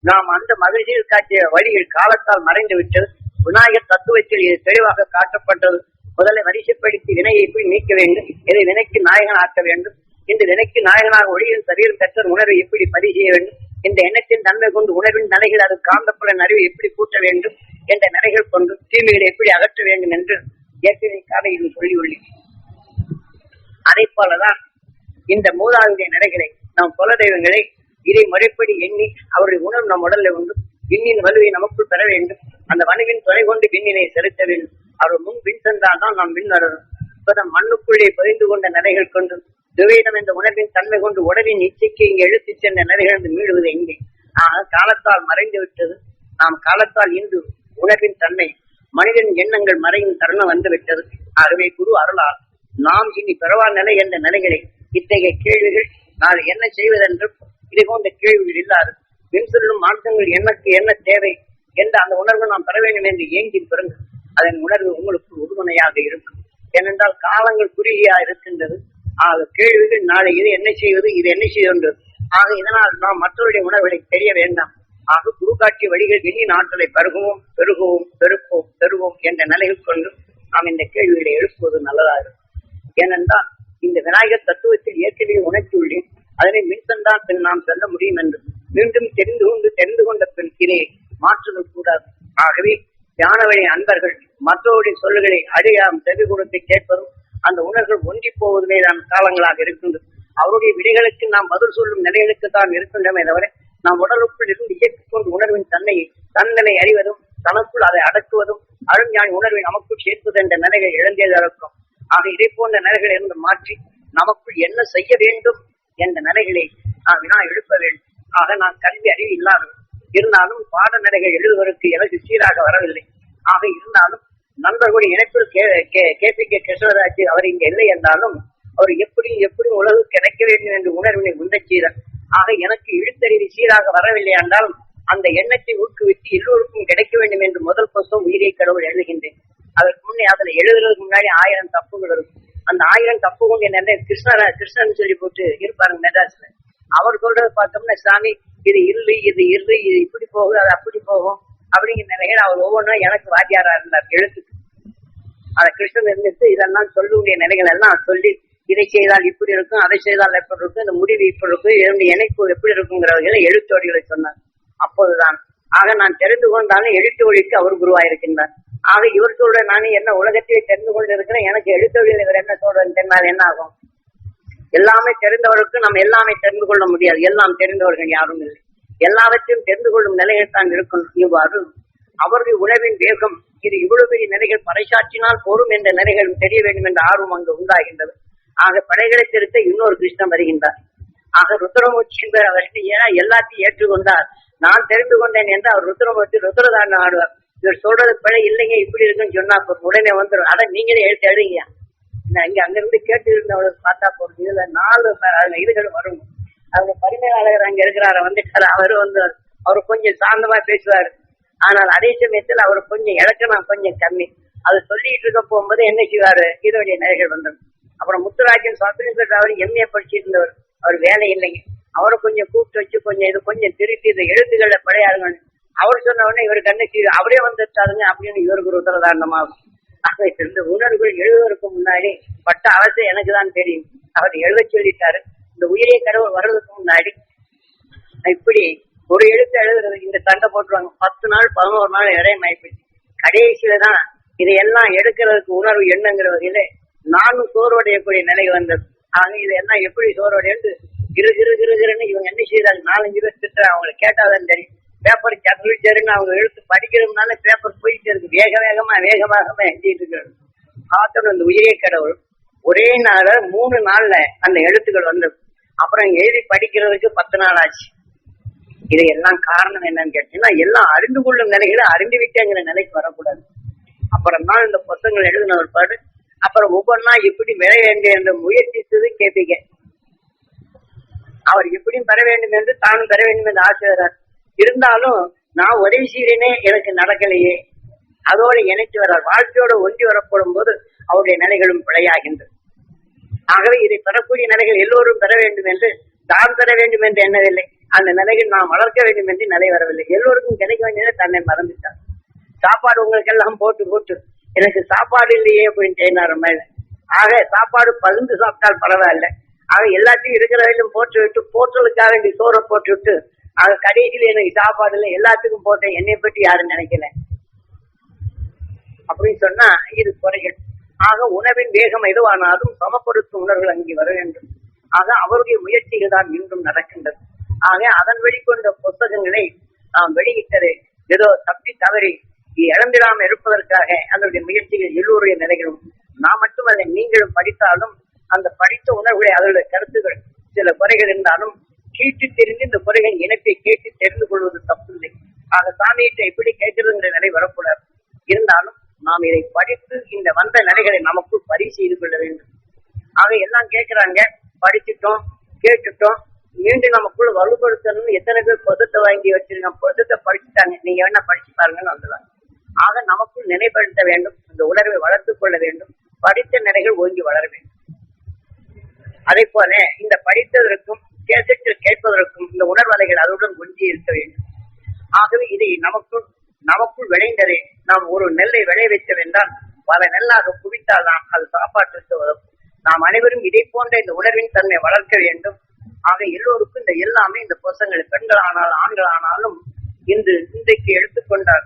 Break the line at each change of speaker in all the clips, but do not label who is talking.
நாம் அந்த மகிழ்ச்சியில் காட்டிய வழியில் காலத்தால் மறைந்து விட்டது. விநாயகர் தத்துவத்தில் இது தெளிவாக காட்டப்பட்டது. முதல்ல வரிசைப்படுத்தி வினையை போய் நீக்க வேண்டும், இதை வினைக்கு நாயகன் ஆக்க வேண்டும். இந்த வினைக்கு நாயகனாக ஒளியின் சரீரம் பெற்ற உணர்வை எப்படி பதிவு செய்ய வேண்டும், இந்த எண்ணத்தின் தன்மை கொண்டு உணர்வின் நிலைகள் அது காந்தப்புலன் அறிவை எப்படி கூட்ட வேண்டும் என்ற நிலைகள் கொண்டு தீமைகளை எப்படி அகற்ற வேண்டும் என்று ஏற்கனவே காலையில் சொல்லியுள்ளேன். அதை போலதான் இந்த மூதாவுடைய நிலைகளை நாம் குல தெய்வங்களை இதை முறைப்படி எண்ணி அவருடைய உணர்வு நம் உடல்ல உண்டு விண்ணின் வலுவை நமக்குள் பெற வேண்டும். அந்த வலுவின் துணை கொண்டு விண்ணினை செலுத்த வேண்டும். அவர் முன் பின் சென்றால் தான் நாம் பின் வரணும். இப்பதான் மண்ணுக்குள்ளே பதிந்து கொண்ட நிலைகள் கொண்டு துவைதம் என்ற உணர்வின் தன்மை கொண்டு உடலின் இச்சைக்கு இங்கே எழுத்துச் சென்ற நிலைகள் மீளுவது எங்கே? காலத்தால் மறைந்து விட்டது. நாம் காலத்தால் இன்று உணர்வின் தன்மை மனிதன் எண்ணங்கள் மறையும் தருணம் வந்து விட்டது. ஆகவே குரு அருளால் நாம் இனி பிறவா நிலை என்ற நிலைகளை இத்தகைய கேள்விகள் நான் என்ன செய்வதென்றும் இதை போன்ற கேள்விகள் இல்லாது பின் சொல்லும் மாற்றங்கள் எனக்கு என்ன தேவை என்ற அந்த உணர்வு நாம் பெற வேண்டும் என்று ஏங்கி பிறகு அதன் உணர்வு உங்களுக்கு உறுதுணையாக இருக்கும். ஏனென்றால் காலங்கள் குறுகியா இருக்கின்றது. ஆக கேள்விகள் நாளை இது என்ன செய்வது, இது என்ன செய்வது. ஆக இதனால் நாம் மற்றவருடைய உணர்வுகளை தெரிய வேண்டாம். ஆக குரு காட்சிய வழிகள் விண்ணின் ஆற்றலை பருகுவோம், பெருகுவோம், பெருப்போம், பெறுவோம் என்ற நிலைகள் கொண்டு நாம் இந்த கேள்விகளை எழுப்புவது நல்லதாக இருக்கும். ஏனென்றால் இந்த விநாயகர் தத்துவத்தில் ஏற்கனவே உணர்த்தியுள்ளேன். அதனை மின்சென்றால் பின் நாம் சொல்ல முடியும் என்று மீண்டும் தெரிந்து கொண்ட பின் இதை மாற்றுதல் கூடாது. ஆகவே தியான வழி அன்பர்கள் மற்றவருடைய சொல்லுகளை அடியாம் செவி கொடுத்து கேட்பதும் அந்த உணர்வுகள் ஒன்றி போவதுமே தான் காலங்களாக இருக்கின்றது. அவருடைய விடைகளுக்கு நாம் பதில் சொல்லும் நிலைகளுக்கு தான் இருக்கின்றமே தவிர நாம் உடலுக்குள் இருந்து இயக்கிக் கொண்டு உணர்வின் தன்னை அறிவதும் தனக்குள் அதை அடக்குவதும் அருஞானி உணர்வை நமக்குள் சேர்ப்பது என்ற நிலைகள் இழந்ததாக இருக்கும். ஆக இதை போன்ற நிலைகளை இருந்து மாற்றி நமக்குள் என்ன செய்ய வேண்டும் என்ற நிலைகளை நாம் வினா எழுப்ப வேண்டும். ஆக நான் கல்வி அறிவு இல்லாமல் இருந்தாலும் பாடநிலைகள் எழுதுவதற்கு எனக்கு சீராக வரவில்லை. ஆக இருந்தாலும் நண்பர்களுடைய இணைப்பில் கேபிகே கிருஷ்ணராஜ் அவர் இங்கு இல்லை என்றாலும் அவர் எப்படி உலகு கிடைக்க வேண்டும் என்று உணர்வினை உந்தச் செய்தார். ஆக எனக்கு இழுத்தறிவு சீராக வரவில்லை என்றாலும் அந்த எண்ணத்தை ஊக்குவித்து எல்லோருக்கும் கிடைக்க வேண்டும் என்று முதல் புத்தகம் உயிரை கடவுள் எழுதுகின்றேன். அதற்கு முன்னே அதில் எழுதுறதுக்கு முன்னாடி 1000 தப்புகள் இருக்கும். அந்த 1000 தப்புகள் என்ன கிருஷ்ணன் சொல்லி போட்டு இருப்பாருங்க மெட்ராஸ்ல. அவர் சொல்றது பார்த்தோம்னா சாமி இது இல்லை, இது இப்படி போகும், அது அப்படி போகும் அப்படிங்கிற நிலைகள் அவர் ஒவ்வொன்றும் எனக்கு வாத்தியாரா இருந்தார் எழுத்துக்கு. அதை கிருஷ்ணன் இருந்துட்டு இதெல்லாம் சொல்லக்கூடிய நிலைகள் எல்லாம் சொல்லி இதை செய்தால் இப்படி இருக்கும், அதை செய்தால் எப்படி இருக்கும், இந்த முடிவு இப்படி இருக்கும், இதனுடைய இணைப்பு எப்படி இருக்குங்கிறவர்களை எழுத்தோடிகளை சொன்னார். அப்போதுதான் ஆக நான் தெரிந்து கொண்டாலும் எழுத்து ஒழிக்கு அவர் குருவாயிருக்கின்றார். ஆக இவர் சொல்ற நானே என்ன உலகத்தையே தெரிந்து கொண்டு இருக்கிறேன், எனக்கு எழுத்தொழில் இவர் என்ன சொல்றேன்னு தெரிந்தால் என்ன ஆகும்? எல்லாமே தெரிந்தவருக்கு நம்ம எல்லாமே தெரிந்து கொள்ள முடியாது. எல்லாம் தெரிந்தவர்கள் யாரும் இல்லை. எல்லாவற்றையும் தெரிந்து கொள்ளும் நிலைகள் தான் இருக்கும். இவ்வாறு அவருடைய உணவின் வேகம் இது இவ்வளவு பெரிய நிலைகள் பறைசாற்றினால் போரும் என்ற நிலைகள் தெரிய வேண்டும் என்ற ஆர்வம் அங்கு உண்டாகின்றது. ஆக படைகளை திருத்த இன்னொரு கிருஷ்ணன் வருகின்றார். ஆக ருத்ரமூர்த்தி என்பவர் அவருக்கு எல்லாத்தையும் ஏற்றுக்கொண்டார். நான் தெரிந்து கொண்டேன் என்று அவர் ருத்ரமூர்த்தி ருத்ரதாண்டம் ஆடுவார். இவர் சொல்றது பிழை இல்லைங்க, இப்படி இருக்குன்னு சொன்னா உடனே வந்துடும். அதை நீங்களே எழுத்து எழுதுங்க. இங்க அங்கிருந்து கேட்டு இருந்தவங்களுக்கு பார்த்தா போறது. இதுல 4 இதுகள் வரும். அவங்க பரிமையாளர் அங்க இருக்கிறாரு வந்துட்டாரு. அவரு கொஞ்சம் சாந்தமா பேசுவாரு. ஆனால் அதே சமயத்துல அவரு கொஞ்சம் இலக்கணம் கொஞ்சம் கம்மி. அது சொல்லிட்டு இருக்க போகும்போது என்ன செய்வாரு, இதோடைய நிலைகள் வந்தது. அப்புறம் முத்துராஜன் சுவாமி அவர் எம்ஏ படிச்சுட்டு இருந்தவர். அவர் வேலை இல்லைங்க. அவரை கொஞ்சம் கூப்பிட்டு வச்சு கொஞ்சம் திருப்பி இந்த எழுத்துக்களை படையாருங்க. அவர் சொன்ன உடனே இவருக்கு என்ன செய்ய அவரே வந்துட்டாருங்க அப்படின்னு இவருக்கு ஒரு உத்தரதாரணமாகும். இந்த உணர்வுகள் எழுதுவதற்கு முன்னாடி பட்ட அவசியம் எனக்கு தான் தெரியும். அவர் எழுத சொல்லிட்டாரு. இந்த உயிரை கடவுள் வர்றதுக்கு முன்னாடி இப்படி ஒரு எழுத்து எழுதுறது இந்த தண்டை போட்டுருவாங்க. 10 நாள் 11 நாள் இடையமாயிப்போச்சு. கடைசியில தான் இதையெல்லாம் எடுக்கிறதுக்கு உணர்வு எண்ணங்கிற வகையில நானும் சோர்வடையக்கூடிய நிலை வந்தது. ஆக இதெல்லாம் எப்படி சோர்வடைந்து கிருன்னு இவங்க என்ன செய்யறாங்க, 4-5 பேர் திட்ட அவங்களை கேட்டாதான் தெரியும். பேப்பர் சருன்னு அவங்க எழுத்து படிக்கிறதுனால பேப்பர் போயிட்டு இருக்கு. வேகமாக எழுதிட்டு இருக்கிறது. பார்த்தோம் இந்த உயிரே கடவுள் ஒரே நாள 3 நாள்ல அந்த எழுத்துக்கள் வந்தது. அப்புறம் எழுதி படிக்கிறதுக்கு 10 நாள் ஆச்சு. இதையெல்லாம் காரணம் என்னன்னு கேட்டீங்கன்னா எல்லாம் அறிந்து கொள்ளும் நிலைகளை அறிந்துவிட்டேங்கிற நிலைக்கு வரக்கூடாது. அப்புறம் தான் இந்த புத்தகங்கள் எழுதின ஒரு பாடு. அப்புறம் ஒவ்வொன்னா எப்படி பெற வேண்டும் என்று முயற்சித்தது கேட்பீங்க. அவர் எப்படியும் பெற வேண்டும் என்று தானும் பெற வேண்டும் என்று ஆசைறார். இருந்தாலும் நான் உதவி செய்கிறேனே எனக்கு நடக்கலையே, அதோடு இணைத்து வர்றார். வாழ்க்கையோட ஒன்றி வரப்படும் போது அவருடைய நிலைகளும் பிழையாகின்றது. ஆகவே இதை பெறக்கூடிய நிலைகள் எல்லோரும் பெற வேண்டும் என்று தான் பெற வேண்டும் என்று எண்ணவில்லை. அந்த நிலையில் நாம் வளர்க்க வேண்டும் என்று நிலை வரவில்லை. எல்லோருக்கும் கிடைக்க வேண்டியதை தன்னை மறந்துட்டார். சாப்பாடு உங்களுக்கு எல்லாம் போட்டு போட்டு எனக்கு சாப்பாடு இல்லையே அப்படின்னு செய்யினார் மேல. ஆக சாப்பாடு பகிர்ந்து சாப்பிட்டால் பரவாயில்ல. ஆக எல்லாத்தையும் இருக்கிற வரையிலும் போட்டு விட்டு போற்றலுக்காக வேண்டி சோறை போட்டு விட்டு ஆக கடைசியில் எனக்கு சாப்பாடு இல்லை எல்லாத்துக்கும் போட்டேன், என்னை பற்றி யாரும் நினைக்கல அப்படின்னு சொன்னா இது குறைகள். ஆக உணவின் வேகம் எதுவானாலும் சமப்படுத்தும் உணர்வுகள் அங்கே வர வேண்டும். ஆக அவருடைய முயற்சிகள் தான் மீண்டும் நடக்கின்றது. ஆக அதன் வெளிக்கொண்ட புத்தகங்களை நாம் வெளியிட்டது ஏதோ தப்பி தவறி இழந்திடாமல் இருப்பதற்காக அதனுடைய முயற்சிகள் எல்லோருடைய நிலைகளும் நான் மட்டுமல்ல நீங்களும் படித்தாலும் அந்த படித்த உணர்வுகளை அதனுடைய கருத்துக்கள் சில குறைகள் இருந்தாலும் கேட்டு தெரிந்து இந்த குறைகளின் இணைப்பை கேட்டு தெரிந்து கொள்வது தப்பில்லை. ஆக சாமியிட்ட எப்படி கேட்கிறதுங்கிற நிலை வரக்கூடாது. இருந்தாலும் நாம் இதை படித்து இந்த வந்த நிலைகளை நமக்குள் பதிவு செய்து கொள்ள வேண்டும். ஆக எல்லாம் கேட்கிறாங்க, படிச்சுட்டோம் கேட்டுட்டோம், மீண்டும் நமக்குள்ள வலுப்படுத்தணும்னு எத்தனை பேர் புத்தகத்தை வாங்கி வச்சிருக்காங்க, புத்தகத்தை படிச்சுட்டாங்க, நீங்க வேணா படிச்சு பாருங்கன்னு வந்துடலாம். ஆக நமக்குள் நினைப்படுத்த வேண்டும், இந்த உணர்வை வளர்த்துக் கொள்ள வேண்டும், படித்த நிலைகள் ஓங்கி வளர வேண்டும். அதே போல இந்த படித்ததற்கும் கேசட்டில் கேட்பதற்கும் இந்த உணர்வலைகள் அதுடன் ஒன்றி இருக்க வேண்டும். ஆகவே இதை நமக்குள் விளைந்ததை நாம் ஒரு நெல்லை விளைய வைக்க வேண்டால் பல நெல்லாக குவித்தால் தான் அது சாப்பாட்டிற்கு வரும். நாம் அனைவரும் இதை போன்ற இந்த உணர்வின் தன்மை வளர்க்க வேண்டும். ஆக எல்லோருக்கும் இந்த எல்லாமே இந்த பசங்கள் பெண்கள் ஆனாலும் ஆண்கள் ஆனாலும் இன்றைக்கு எடுத்துக்கொண்டார்.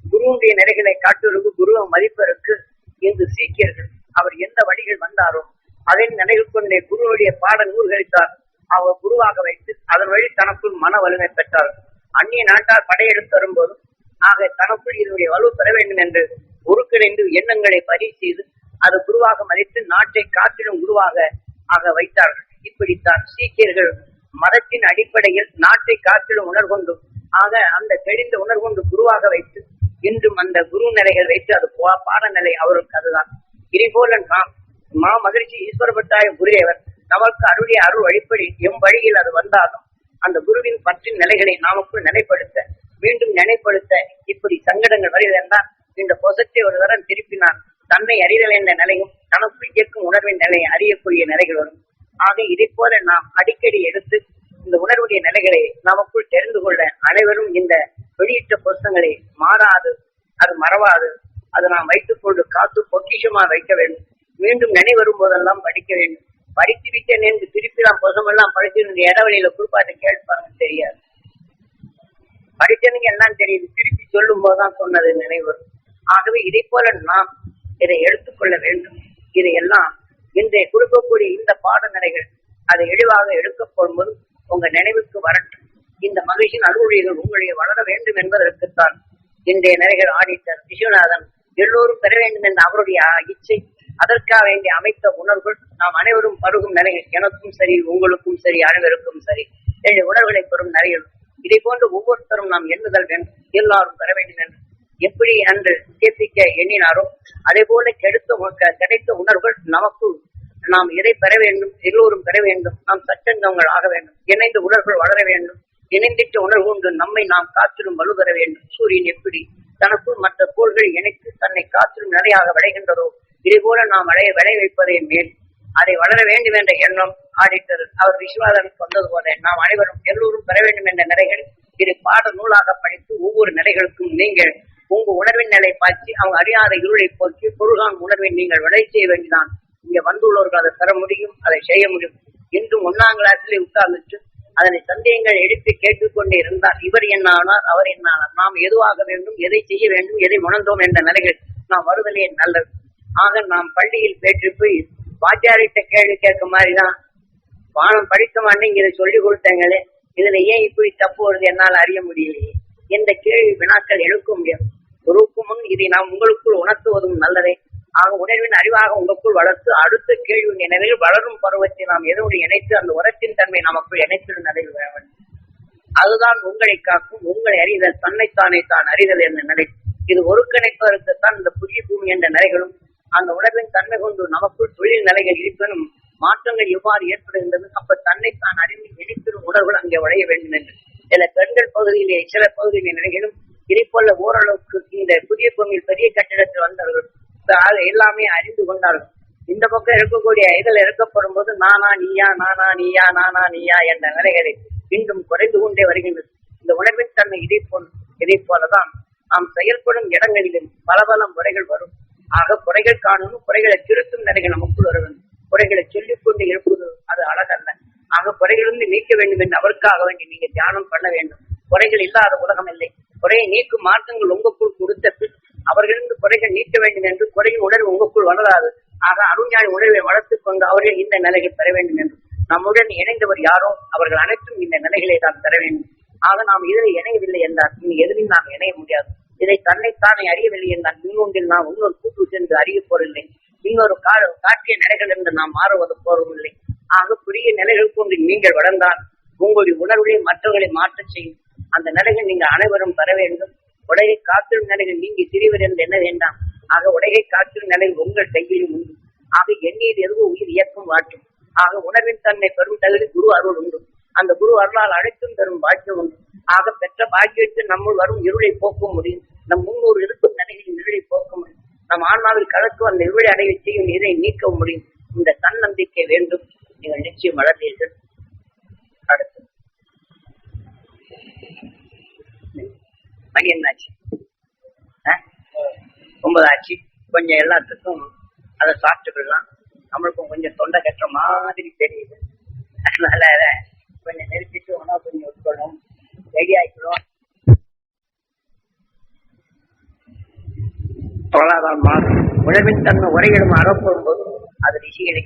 குருவுடைய நிலைகளை காட்டுவதற்கு குருவை மதிப்பதற்கு இன்று சீக்கியர்கள் அவர் எந்த வழிகள் வந்தாரோ அதை நினைவு கொண்டே குருவுடைய பாட நூல்களித்தார் அவர் குருவாக வைத்து அதன் வழி தனக்குள் மன வலிமை பெற்றார். அந்நிய நாட்டால் படையெடுத்து வரும்போதும் ஆக தனக்குள் இதனுடைய வலு பெற வேண்டும் என்று ஒருங்கிணைந்து எண்ணங்களை பதிவு செய்து அது குருவாக மதித்து நாட்டை காற்றிலும் குருவாக ஆக வைத்தார்கள். இப்படித்தான் சீக்கியர்கள் மதத்தின் அடிப்படையில் நாட்டை காற்றிலும் உணர்கொண்டு ஆக அந்த தெளிந்த உணர்கொண்டு குருவாக வைத்து இன்றும் அந்த குரு நிலைகள் வைத்து அது பாடநிலை அவருக்கு அதுதான். இதேபோல நாம் மகிழ்ச்சி ஈஸ்வரபட்டாய குருதேவர் நமக்கு அருளிய அருள் வழிப்படி எம் வழியில் அது வந்தாலும் அந்த குருவின் பற்றின் நிலைகளை நமக்குள் நினைப்படுத்த மீண்டும் நினைப்படுத்த இப்படி சங்கடங்கள் வருகிறதால் இந்த பொசத்தை ஒரு தரம் திருப்பினார். தன்னை அறிதல் என்ற நிலையும் தனக்குள் இயக்கும் உணர்வின் நிலையை அறியக்கூடிய நிலைகள் வரும். ஆக இதை போல நாம் அடிக்கடி எடுத்து இந்த உணர்வுடைய நிலைகளை நமக்குள் தெரிந்து கொள்ள அனைவரும் இந்த வெளியிட்ட புத்தகங்களை மாறாது அது மறவாது அது நாம் வைத்துக் கொண்டு காத்து பொக்கிஷமா வைக்க வேண்டும். மீண்டும் நினைவரும் போதெல்லாம் படிக்க வேண்டும். படித்து விட்டேன் என்று திருப்பி நாம் புத்தகமெல்லாம் படிச்சு இடவெளியில குறிப்பாட்டு கேட்பாங்க தெரியாது. படித்தனுங்க எல்லாம் தெரியுது, திருப்பி சொல்லும் போதுதான் சொன்னது நினைவு. ஆகவே இதை போல நாம் இதை எடுத்துக்கொள்ள வேண்டும். இதையெல்லாம் இன்றைய கொடுக்கக்கூடிய இந்த பாடநிலைகள் அதை எளிவாக எடுக்கப்படும் போது உங்க நினைவுக்கு வரட்டும். இந்த மகிழ்ச்சியின் அருள்கள் உங்களுடைய வளர வேண்டும் என்பதற்குத்தான் இன்றைய நிலைகள் ஆடிட்டர் விஸ்வநாதன் எல்லோரும் பெற வேண்டும் என்ற அவருடைய இச்சை. அதற்காக வேண்டிய அமைத்த உணர்வுகள் நாம் அனைவரும் பருகும் நிலைகள் எனக்கும் சரி உங்களுக்கும் சரி அனைவருக்கும் சரி என்ற உணர்வுகளை பெறும் நிலைகள். இதை போன்று ஒவ்வொருத்தரும் நாம் எண்ணுதல் வேண்டும், எல்லாரும் பெற வேண்டும் என்று எப்படி அன்று கேட்பிக்க எண்ணினாரோ அதே போல கிடைத்த உணர்வுகள் நமக்குள் நாம் எதை பெற வேண்டும், எல்லோரும் பெற வேண்டும், நாம் சச்சங்கங்கள் ஆக வேண்டும், இணைந்த உணர்வுகள் வளர வேண்டும். இணைந்திட்ட உணர்வு கொண்டு நம்மை நாம் காற்றிலும் வலு பெற வேண்டும். சூரியன் எப்படி தனக்குள் மற்ற கோள்களை இணைத்து தன்னை காற்றிலும் நிலையாக விளைகின்றதோ இதே போல நாம் விளை வைப்பதே மேல் அதை வளர வேண்டும் என்ற எண்ணம் ஆடிட்டர் அவர் விஸ்வநாதனுக்கு வந்தது போல நாம் அனைவரும் எல்லோரும் பெற வேண்டும் என்ற நிலைகள் இது பாட நூலாக படித்து ஒவ்வொரு நிலைகளுக்கும் நீங்கள் உங்க உணர்வின் நிலை பாய்ச்சி அவங்க அறியாத இருளை போக்கி பொருளான் உணர்வை நீங்கள் விளை செய்ய வேண்டிதான். இங்க வந்துள்ளவர்கள் அதை பெற முடியும், அதை செய்ய முடியும். இன்றும் 1ஆம் கிளாஸிலே உட்கார்ந்துட்டு அதனை சந்தேகங்கள் எழுப்பி கேட்டுக்கொண்டே இருந்தால் இவர் என்ன ஆனார் அவர் என்ன ஆனார் நாம் எதுவாக வேண்டும், எதை செய்ய வேண்டும், எதை உணர்ந்தோம் என்ற நிலைகள் நாம் வருதலே நல்லது. ஆக நாம் பள்ளியில் பேற்று போய் வாத்தியாரிட்ட கேள்வி கேட்க மாதிரிதான் வானம் படிக்க மாட்டேங்க இதை சொல்லிக் கொடுத்தாங்களே இதுல ஏன் இப்படி தப்பு வருது என்னால் அறிய முடியலையே என்ற கேள்வி வினாக்கள் எழுக்க முடியாது. குருவுக்கு முன் இதை நாம் உங்களுக்குள் உணர்த்துவதும் நல்லதே. ஆக உணர்வின் அறிவாக உங்களுக்குள் வளர்த்து அடுத்த கேள்வி நினைவில் வளரும் பருவத்தை நாம் எதோடு இணைத்து அந்த உரத்தின் தன்மை நமக்குள் இணைத்து நிலை வேண்டும். அதுதான் உங்களை காக்கும் உங்களை அறிதல் தன்னைத்தானே தான் அறிதல் என்ற நிலை. இது ஒருங்கிணைப்பதற்குத்தான் இந்த புதிய பூமி என்ற நிலைகளும் அந்த உணர்வின் தன்மை கொண்டு நமக்குள் தொழில் நிலைகள் இருப்பினும் மாற்றங்கள் எவ்வாறு ஏற்படுகின்றது அப்ப தன்னைத்தான் அறிந்து இணைப்பிடும் உணர்வுகள் அங்கே விளைய வேண்டும் என்று சில பெண்கள் பகுதியிலே சில பகுதியிலே நிலைகளும் இதை போல ஓரளவுக்கு இந்த புதிய பூமியில் பெரிய கட்டிடத்தில் வந்தவர்கள் எல்லாமே அறிந்து கொண்டார்கள். இந்த பக்கம் இருக்கக்கூடிய இதில் இருக்கப்படும் போது நானா நீயா நானா நீயா நானா நீயா என்ற நிலைகளை இன்றும் குறைந்து கொண்டே வருகின்றது. இந்த உணர்வின் தன்மை இதை போலதான் நாம் செயல்படும் இடங்களிலும் பல பல முறைகள் வரும். ஆக குறைகள் காணணும், குறைகளை திருத்தும் நிலைகள் நமக்குள் வர வேண்டும். குறைகளை சொல்லிக் கொண்டு இருப்பது அது அழகல்ல. ஆக குறைகளிலிருந்து நீக்க வேண்டும் என்று அவருக்காக வேண்டி நீங்க தியானம் பண்ண வேண்டும். குறைகள் இல்லாத உலகம் இல்லை. குறையை நீக்கும் மார்க்கங்கள் உங்களுக்குள் கொடுத்த பின் அவர்களிருந்து குறைகள் நீக்க வேண்டும் என்று குறையின் உணர்வு உங்களுக்குள் வளராது. ஆக அருஞானி உணர்வை வளர்த்துக் கொண்டு அவர்கள் இந்த நிலைகள் பெற வேண்டும் என்று நம்முடன் இணைந்தவர் யாரோ அவர்கள் அனைத்தும் இந்த நிலைகளை தான் பெற வேண்டும். ஆக நாம் இதில் இணையவில்லை என்றால் இனி எதிலும் நாம் இணைய முடியாது. இதை தன்னைத்தானே அறியவில்லை என்றால் இன்னொன்றில் நாம் இன்னொரு கூட்டு சென்று அறிய போறதில்லை. இன்னொரு காட்டிய நிலைகள் என்று நாம் மாறுவது போறதில்லை. ஆக புதிய நிலைகள் கொண்டு நீங்கள் வளர்ந்தால் உங்களுடைய உணர்வுகளை மற்றவர்களை மாற்ற செய்யும். அந்த நிலைகள் நீங்கள் அனைவரும் பெற வேண்டும். உலகை காத்திடும் நிலைகள் நீங்கி திரிவர் என்று என்ன வேண்டாம். ஆக உலகை காத்திடும் நிலைகள் உங்கள் கையிலும் உண்டு. ஆக எண்ணீர் எதுவும் உயிர் இயக்கம் மாற்றும். ஆக உணர்வின் தன்மை பெரும் தகுதி குரு அருள் உண்டு. அந்த குரு அருளால் அழைத்தும் தரும் பாக்கியம் உண்டு. ஆக பெற்ற பாக்கியத்தில் நம்முள் வரும் இருளை போக்க முடியும். நம் முன்னோர் இருக்கும் நிலைகளில் இருளை போக்க முடியும். நம் ஆன்மாவில் கலக்கு அந்த இருளை அடைய செய்யும் இதை நீக்க முடியும். இந்த தன்னம்பிக்கை வேண்டும். நீங்கள் நிச்சயம் வளர்ந்தீர்கள். அடுத்து மணி என்னாச்சு? 9 ஆச்சு. கொஞ்சம் எல்லாத்துக்கும் அதை சாப்பிட்டுக்கலாம். நம்மளுக்கும் கொஞ்சம் தொண்டை கட்டுற மாதிரி தெரியுது. அதனால கொஞ்சம் நிறுத்திட்டு உணவு கொஞ்சம் உட்கொள்ளும், ரெடி ஆயிக்கிறோம். உணவின் தன்மை உரையிடும் அறப்படும் போது அது ரிஷிகளை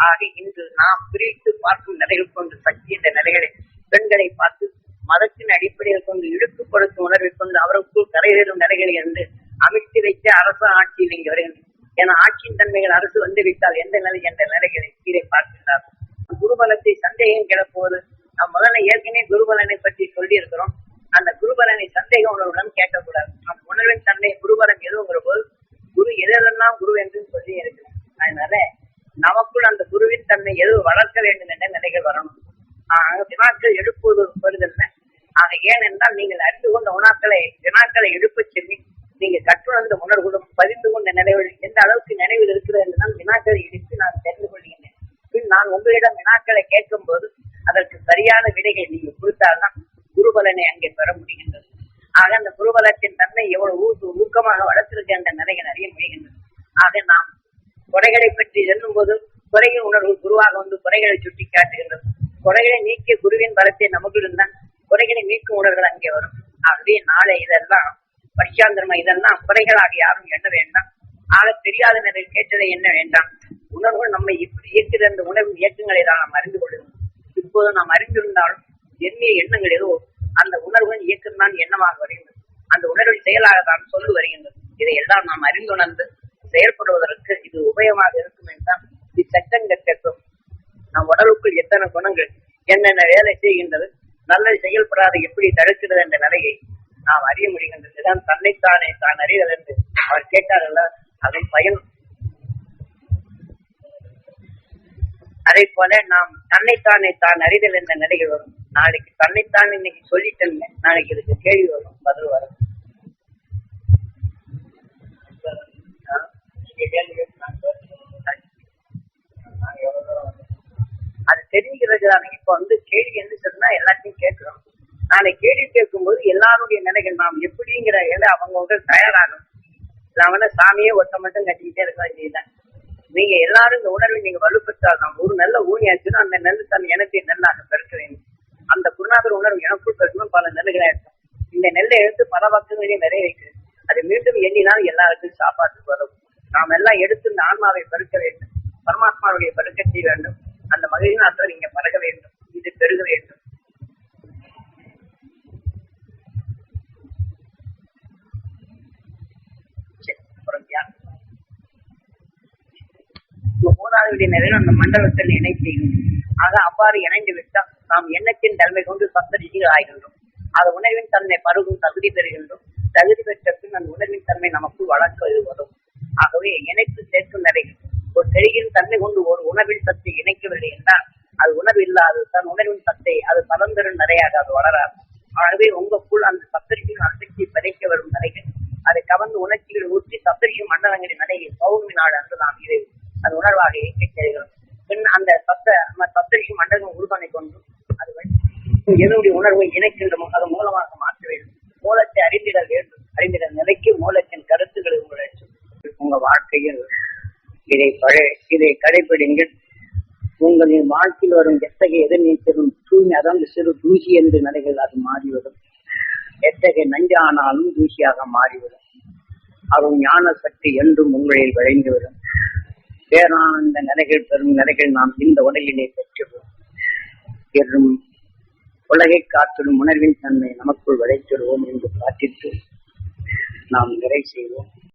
ஆக இன்று நாம் பிரித்து பார்க்கும் நிலைகள் கொண்டு சக்தி என்ற நிலைகளை பெண்களை பார்த்து மதத்தின் அடிப்படையில் கொண்டு இழுக்குப்படுத்தும் உணர்வை கொண்டு அவருக்குள் கரையேறும் நிலைகளை என்று அமைத்து வைத்த அரசு ஆட்சியில் இங்கு வருகின்றன. என ஆட்சியின் தன்மைகள் அரசு வந்துவிட்டால் எந்த நிலை என்ற நிலைகளை கீழே பார்க்கின்றார். குருபலத்தை சந்தேகம் கிளப்புவது நாம் முதல்ல ஏற்கனவே குருபலனை பற்றி சொல்லி இருக்கிறோம். அந்த குருபலனை சந்தேக உணர்வுடன் கேட்கக்கூடாது. நம் உணர்வின் தன்மை குருபலன் எதுங்கிற போது குரு எதெல்லாம் குரு என்று சொல்லி இருக்கிறோம். அதனால நமக்குள் அந்த குருவின் தன்மை எது வளர்க்க வேண்டும் என்ற நிலைகள் வரணும். வினாக்கள் எழுப்புவது வருதல்ல. ஆக ஏனென்றால் நீங்கள் அறிந்து கொண்ட வினாக்களை எழுப்பச் சொல்லி நீங்க கற்றுணர்ந்த உணர்வுகளும் பதிந்து கொண்ட நினைவுகள் எந்த அளவுக்கு நினைவில் இருக்கிறது என்றுதான் வினாக்களை எழுப்பி நான் தெரிந்து கொள்கின்றேன். பின் நான் உங்களிடம் வினாக்களை கேட்கும் போது அதற்கு சரியான விடைகள் நீங்க கொடுத்தால்தான் குருபலனை அங்கே பெற முடிகின்றது. ஆக அந்த குருபலத்தின் தன்மை எவ்வளவு ஊக்கமாக வளர்த்திருக்க என்ற நிலைகள் அறிய முடிகின்றது. ஆக நாம் குறைகளை பற்றி சொல்லும் போது குறையின் உணர்வு குருவாக வந்து குறைகளை சுட்டி காட்டுகின்றது. குறைகளை நீக்கிய குருவின் பலத்தை நமக்கு இருந்தால் குறைகளை நீக்கும் உணர்வுகள் அங்கே வரும். ஆகவே நாளை இதெல்லாம் பரிசாந்திரமா இதெல்லாம் குறைகளாக யாரும் எண்ண வேண்டாம். ஆக தெரியாத நிலையில் கேட்டதை என்ன வேண்டாம். உணர்வுகள் நம்மை இப்படி இயக்குகிற அந்த உணர்வு இயக்கங்களை தான் நாம் அறிந்து கொள்ளும். இப்போது நாம் அறிந்திருந்தாலும் எண்ணிய எண்ணங்கள் ஏதோ அந்த உணர்வுகள் இயக்கம் தான் எண்ணமாக வருகின்றது. அந்த உணர்வின் செயலாக தான் சொல்லு வருகின்றது. இதையெல்லாம் நாம் அறிந்துணர்ந்து செயல்படுவதற்கு இது உபயோகமாக இருக்கும் என்றால் இச்சட்டங்கள் கேட்கும். நம் உடலுக்குள் எத்தனை குணங்கள் என்னென்ன வேலை செய்கின்றது, நல்லது செயல்படாத எப்படி தடுக்கிறது என்ற நிலையை நாம் அறிய முடிகின்றது. இதுதான் தன்னைத்தானே தான் அறிதல் என்று அவர் கேட்டார்கள். அதை பயன் அதை போல நாம் தன்னைத்தானே தான் அறிதல் என்ற நிலைகள் வரும். நாளைக்கு தன்னைத்தான் இன்னைக்கு சொல்லிட்டேங்க, நாளைக்கு இதுக்கு கேள்வி வரும், பதில் வரும். அது தெரிஞ்சுக்கிறது தானே. இப்ப கேள்வி என்ன சொன்னா எல்லாத்தையும் கேட்கிறோம். நாளை கேள்வி கேட்கும்போது எல்லாருடைய நிலைகள் நாம் எப்படிங்கிற அவங்க தயாராகும். இல்லாம சாமியே ஒட்ட மட்டும் கட்டிக்கிட்டே இருக்கலாம். இதுதான் நீங்க எல்லாரும் இந்த உணர்வை நீங்க வலுப்பெற்றால் நாம் ஒரு நல்ல ஊனியாச்சுன்னா அந்த நெல் தன் இனத்தை நெல்லாக பெருக்க வேண்டும். அந்த குருநாதர் உணர்வு எனக்குள் பெருக்கணும். பல நெல்லுகளை இருக்கும். இந்த நெல்லை எடுத்து பல பக்கங்களையும் நிறைய வைக்கிறது. அது மீண்டும் எண்ணினால் எல்லாருக்கும் சாப்பாட்டுக்கு வரும். நாம் எல்லாம் எடுத்து இந்த ஆன்மாவை பெருக்க வேண்டும். பரமாத்மாவுடைய பெருக்க செய்ய வேண்டும். அந்த மகிழ்ச்சியின் ஆற்றல் இங்க பழக வேண்டும். இது பெருக வேண்டும். மூதாதையுடைய நிறைவு அந்த மண்டலத்தில் இணை செய்யும். ஆக அவ்வாறு இணைந்து விட்டால் நாம் எண்ணத்தின் தன்மை கொண்டு சப்தரிஷிகள் ஆகின்றோம். அது உணர்வின் தன்மை பருகும் தகுதி பெறுகின்றோம். தகுதி பெற்ற பின் அந்த உணர்வின் தன்மை நமக்குள் வளர்க்க வரும். ஆகவே இணைத்து சேர்க்கும் நிலைகள் ஒரு செடியின் தன்மை கொண்டு ஒரு உணர்வின் சத்தை இணைக்கவில்லை என்றால் அது உணர்வு இல்லாது தன் உணர்வின் சத்தை அது பலந்தரும் நிறையாக அது வளராது. ஆகவே உங்களுக்குள் அந்த சப்தரிஷியின் அசக்தியை படைக்க வரும் நிலைகள் அதை கவர்ந்து உணர்ச்சிகள் ஊற்றி சப்தரிஷி மண்டலங்களின் நிலையில் பௌர்ணமி நாடு அன்று நாம் இதை அது உணர்வாக இயக்க செய்கிறோம். பின் அந்த சப்தரிஷி மண்டலம் உருவனை கொண்டு அது என்னுடைய உணர்வை இணைக்கின்றமோ அதன் மூலமாக மாற்ற வேண்டும். மூலத்தை அறிந்திட வேண்டும். அறிந்திட நிலைக்கு மூலத்தின் கருத்துக்களை உங்களுடைய உங்க வாழ்க்கையில் இதை கடைபிடிங்கள். உங்களின் வாழ்க்கையில் வரும் எத்தகைய எதிர்நீச்சலும் தூய்மை, அதாவது சிறு தூசி என்று நிலைகள் அது மாறிவிடும். எத்தகைய நஞ்சானாலும் தூசியாக மாறிவிடும். அருள் ஞான சக்தி என்றும் உங்களில் விளைந்துவிடும். பேரானந்த நிலைகள் பெறும் நிலைகள் நாம் இந்த உலகிலே பெற்றுவோம். என்றும் உலகை காத்திடும் உணர்வின் தன்மை நமக்குள் விளைத்திடுவோம் என்று பிரார்த்தித்து நாம் நிறை செய்வோம்.